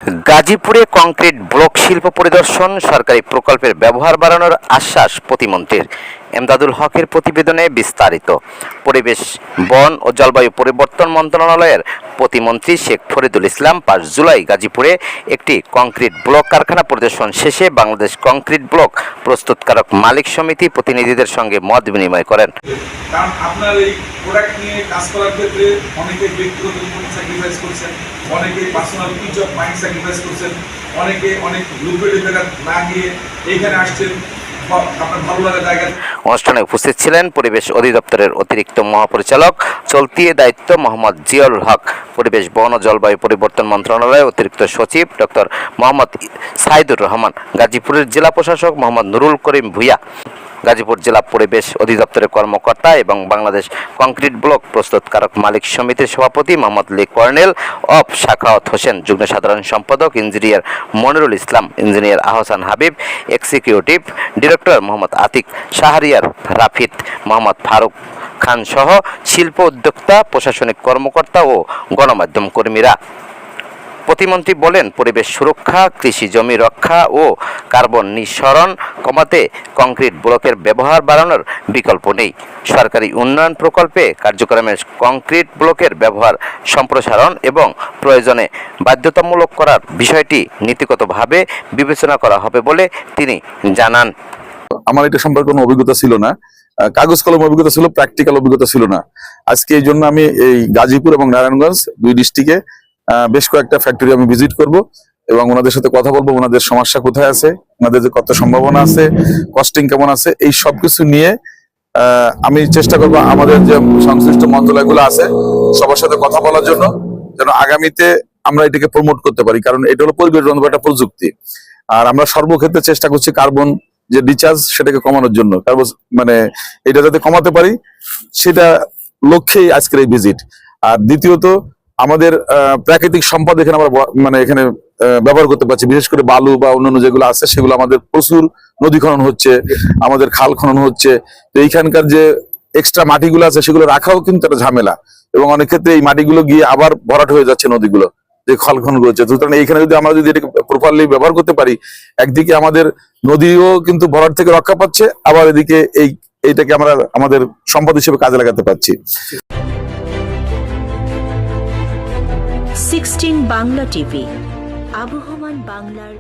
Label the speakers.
Speaker 1: গাজীপুরে concrete block শিল্প পরিদর্শন, সরকারি প্রকল্পের ব্যবহার বাড়ানোর আশ্বাস প্রতিমন্ত্রীর। এমদাদুল হকের প্রতিবেদনে বিস্তারিত। পরিবেশ, বন ও জলবায়ু পরিবর্তন মন্ত্রণালয়ের প্রতিমন্ত্রী শেখ ফরিদুল ইসলাম ৫ জুলাই গাজীপুরে একটি কংক্রিট ব্লক কারখানা পরিদর্শন শেষে বাংলাদেশ কংক্রিট ব্লক প্রস্তুতকারক মালিক সমিতি প্রতিনিধিদের সঙ্গে মত বিনিময় করেন।
Speaker 2: কারণ আপনার এই প্রোডাক্ট নিয়ে কাজ করার ক্ষেত্রে অনেকে ব্যক্তিগত জীবন স্যাক্রিফাইস করছেন, অনেকে personal peace of mind sacrifice করছেন, অনেকে অনেক লুক্রেটিভ জায়গা না গিয়ে এইখানে আসছেন আপনার ভালো লাগার জায়গা।
Speaker 1: অনুষ্ঠানে উপস্থিত ছিলেন পরিবেশ অধিদপ্তরের অতিরিক্ত মহাপরিচালক চলতি দায়িত্ব মোহাম্মদ জিয়াউল হক, পরিবেশ, বন ও জলবায়ু পরিবর্তন মন্ত্রণালয়ের অতিরিক্ত সচিব ডক্টর মোহাম্মদ সাইদুর রহমান, গাজীপুরের জেলা প্রশাসক মোহাম্মদ নুরুল করিম ভূঁইয়া, গাজীপুর জেলা পরিবেশ অধিদপ্তরের কর্মকর্তা এবং বাংলাদেশ কংক্রিট ব্লক প্রস্তুতকারক মালিক সমিতির সভাপতি মোহাম্মদ লি কর্নেল অফ শাখাওয়াত হোসেন, যুগ্ম সাধারণ সম্পাদক engineer Monirul Islam, engineer Ahsan Habib, executive director Mohammad Atik, Shahriar Rafid, Mohammad Faruk Khan সহ শিল্প উদ্যোক্তা, প্রশাসনিক কর্মকর্তা ও গণমাধ্যম কর্মীরা। প্রতিমন্ত্রী বলেন, পরিবেশ সুরক্ষা, কৃষি জমি রক্ষা ও কার্বন নিঃসরণ কমাতে কংক্রিট ব্লকের ব্যবহার বাড়ানোর বিকল্প নেই। সরকারি উন্নয়ন প্রকল্পে কার্যক্রমে কংক্রিট ব্লকের ব্যবহার সম্প্রসারণ এবং প্রয়োজনে বাধ্যতামূলক করার বিষয়টি নীতিগতভাবে বিবেচনা করা হবে বলে তিনি জানান।
Speaker 3: আমার এটা সম্পর্কে কোনো অভিজ্ঞতা ছিল না, কাগজ কলম অভিজ্ঞতা ছিল, প্র্যাকটিক্যাল অভিজ্ঞতা ছিল না। আজকে এই জন্য আমি এই গাজীপুর এবং নারায়ণগঞ্জ দুই ডিস্ট্রিক্টে বেশ কয়েকটা ফ্যাক্টরি আমি ভিজিট করব এবং ওনাদের সাথে কথা বলবো, ওনাদের সমস্যা কোথায় আছে, ওনাদের যে কত সম্ভাবনা আছে, কস্টিং কেমন আছে, এই সবকিছু নিয়ে আমি চেষ্টা করব আমাদের যে সংশ্লিষ্ট মন্ত্রণালয়গুলো আছে সবার সাথে কথা বলার জন্য, যেন আগামীতে আমরা এটাকে প্রমোট করতে পারি। কারণ এটা হলো পরিবেশ বান্ধব একটা প্রযুক্তি, আর আমরা সর্বক্ষেত্রে চেষ্টা করছি কার্বন যে ডিচার্জ সেটাকে কমানোর জন্য, মানে এটা যাতে কমাতে পারি সেটা লক্ষ্যেই আজকের এই ভিজিট। আর দ্বিতীয়ত আমাদের প্রাকৃতিক সম্পদ এখানে আমরা মানে এখানে ব্যবহার করতে পারছি, বিশেষ করে বালু বা অন্যান্য যেগুলো আছে সেগুলো আমাদের প্রচুর নদী খনন হচ্ছে, আমাদের খাল খনন হচ্ছে। তো এইখানকার যে এক্সট্রা মাটিগুলো আছে সেগুলো রাখাও কিন্তু একটা ঝামেলা, এবং অনেক ক্ষেত্রে এই মাটিগুলো গিয়ে আবার ভরাট হয়ে যাচ্ছে নদীগুলো যে খাল খনন হচ্ছে। সুতরাং এইখানে যদি আমরা যদি এটাকে প্রপারলি ব্যবহার করতে পারি, একদিকে আমাদের নদীও কিন্তু ভরাট থেকে রক্ষা পাচ্ছে, আবার এদিকে এইটাকে আমরা আমাদের সম্পদ হিসেবে কাজে লাগাতে পারছি।
Speaker 4: 16 বাংলা টিভি, আবহমান বাংলার